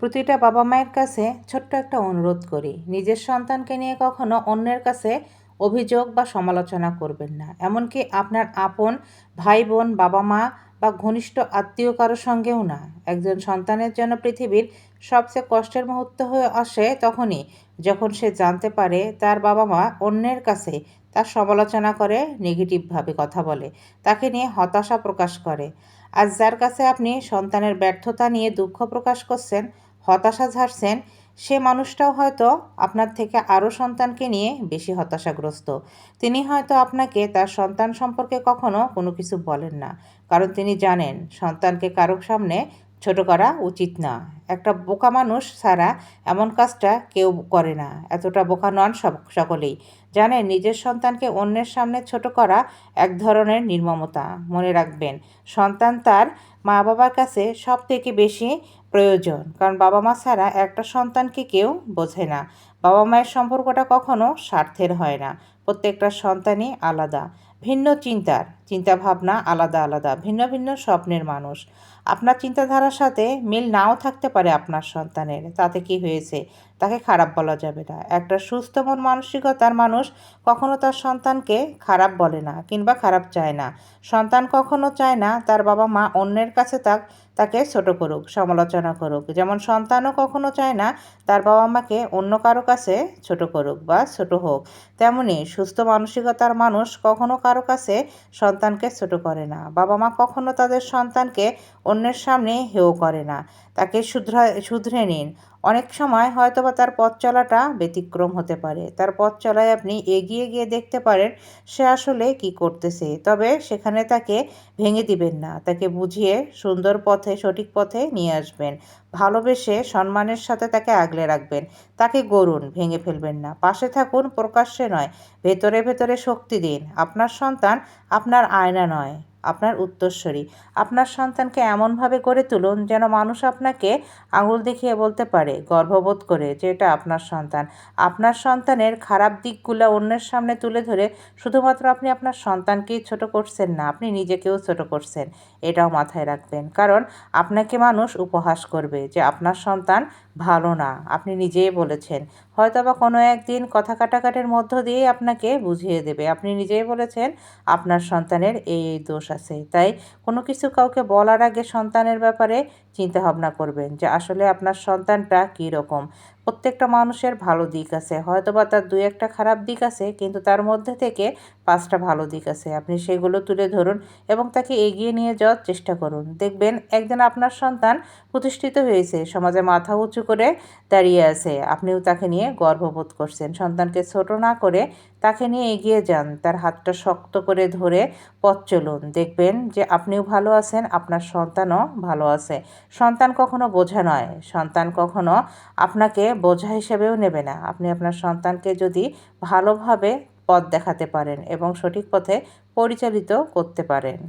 প্রতিটা বাবা মায়ের কাছে ছোট্ট একটা অনুরোধ করি, নিজের সন্তানকে নিয়ে কখনো অন্যের কাছে অভিযোগ বা সমালোচনা করবেন না। এমনকি আপনার আপন ভাই বোন, বাবা মা বা ঘনিষ্ঠ আত্মীয় কারোর সঙ্গেও না। একজন সন্তানের জন্য পৃথিবীর সবচেয়ে কষ্টের মুহূর্ত হয়ে আসে তখনই, যখন সে জানতে পারে তার বাবা মা অন্যের কাছে তার সমালোচনা করে, নেগেটিভভাবে কথা বলে, তাকে নিয়ে হতাশা প্রকাশ করে। আজ যার কাছে আপনি সন্তানের ব্যর্থতা নিয়ে দুঃখ প্রকাশ করছেন, হতাশা ঝাড়ছেন, সে মানুষটাও হয়তো আপনার থেকে আরও সন্তানকে নিয়ে বেশি হতাশাগ্রস্ত। তিনি হয়তো আপনাকে তার সন্তান সম্পর্কে কখনো কোনো কিছু বলেন না, কারণ তিনি জানেন সন্তানকে কারো সামনে ছোট করা উচিত না। একটা বোকা মানুষ ছাড়া এমন কাজটা কেউ করে না। এতটা বোকা নন সকলেই। জানেন, নিজের সন্তানকে অন্যের সামনে ছোট করা এক ধরনের নির্মমতা। মনে রাখবেন, সন্তান তার মা বাবার কাছে সব থেকে বেশি প্রয়োজন, কারণ বাবা মা ছাড়া একটা সন্তানকে কেউ বোঝে না। বাবা মায়ের সম্পর্কটা কখনো স্বার্থের হয় না। প্রত্যেকটা সন্তানই আলাদা, ভিন্ন চিন্তাভাবনা আলাদা আলাদা, ভিন্ন ভিন্ন স্বপ্নের মানুষ। আপনার চিন্তাধারার সাথে মিল নাও থাকতে পারে আপনার সন্তানের, তাতে কি হয়েছে? তাকে খারাপ বলা যাবে না। একটা সুস্থ মন মানসিকতার মানুষ কখনো তার সন্তানকে খারাপ বলে না কিংবা খারাপ চায় না। সন্তান কখনো চায় না তার বাবা মা অন্যের কাছে তাকে ছোট করুক, সমালোচনা করুক। যেমন সন্তানও কখনো চায় না তার বাবা মাকে অন্য কারো কাছে ছোট করুক বা ছোট হোক, তেমনি সুস্থ মানসিকতার মানুষ কখনো কারো কাছে সন্তানকে ছোট করে না। বাবা মা কখনো তাদের সন্তানকে অন্যের সামনে হেয় করে না। তাকে শুধরে নিন। অনেক সময় হয়তোবা তার পথ চলাটা ব্যতিক্রম হতে পারে। তার পথ চলায় আপনি এগিয়ে গিয়ে দেখতে পারেন সে আসলে কি করতেছে। তবে সেখানে তাকে ভেঙে দিবেন না। তাকে বুঝিয়ে সুন্দর পথে, সঠিক পথে নিয়ে আসবেন। ভালোবেসে সম্মানের সাথে তাকে আগলে রাখবেন। তাকে গড়ুন, ভেঙে ফেলবেন না। পাশে থাকুন, প্রকাশ্যে নয়, ভেতরে ভেতরে শক্তি দিন। আপনার সন্তান আপনার আয়না নয়, আপনার উত্তরসূরি। আপনার সন্তানকে এমনভাবে গড়ে তুলুন যেন মানুষ আপনাকে আঙুল দেখিয়ে বলতে পারে, গর্ববোধ করে, যে এটা আপনার সন্তান। আপনার সন্তানের খারাপ দিকগুলো অন্যের সামনে তুলে ধরে শুধুমাত্র আপনি আপনার সন্তানকেই ছোট করছেন না, আপনি নিজেকেও ছোট করছেন। এটাও মাথায় রাখবেন, কারণ আপনাকে মানুষ উপহাস করবে যে আপনার সন্তান ভালো না। আপনি নিজেই বলেছেন, হয়তোবা কোনো একদিন কথা কাটাকাটির মধ্য দিয়েই আপনাকে বুঝিয়ে দেবে। আপনি নিজেই বলেছেন আপনার সন্তানের এই এই দোষ আছে। তাই কোনো কিছু কাউকে বলার আগে সন্তানের ব্যাপারে চিন্তাভাবনা করবেন যে আসলে আপনার সন্তানটা কী রকম। প্রত্যেকটা মানুষের ভালো দিক আছে, হয়তোবা তার 2-1টা খারাপ দিক আছে, কিন্তু তার মধ্যে থেকে 5টা ভালো দিক আছে। আপনি সেগুলো তুলে ধরুন এবং তাকে এগিয়ে নিয়ে যাওয়ার চেষ্টা করুন। দেখবেন একদিন আপনার সন্তান প্রতিষ্ঠিত হয়েছে, সমাজে মাথা উঁচু করে দাঁড়িয়ে আছে। আপনিও তাকে নিয়ে গর্ববোধ করছেন। সন্তানকে ছোট না করে তাকে নিয়ে এগিয়ে যান, তার হাতটা শক্ত করে ধরে পথ চলুন। দেখবেন যে আপনিও ভালো আছেন, আপনার সন্তানও ভালো আছে। সন্তান কখনো বোঝা নয়, সন্তান কখনো আপনাকে বোঝা হিসেবেও নেবে না। আপনি আপনার সন্তানকে যদি ভালোভাবে পথ দেখাতে পারেন এবং সঠিক পথে পরিচালিত করতে পারেন।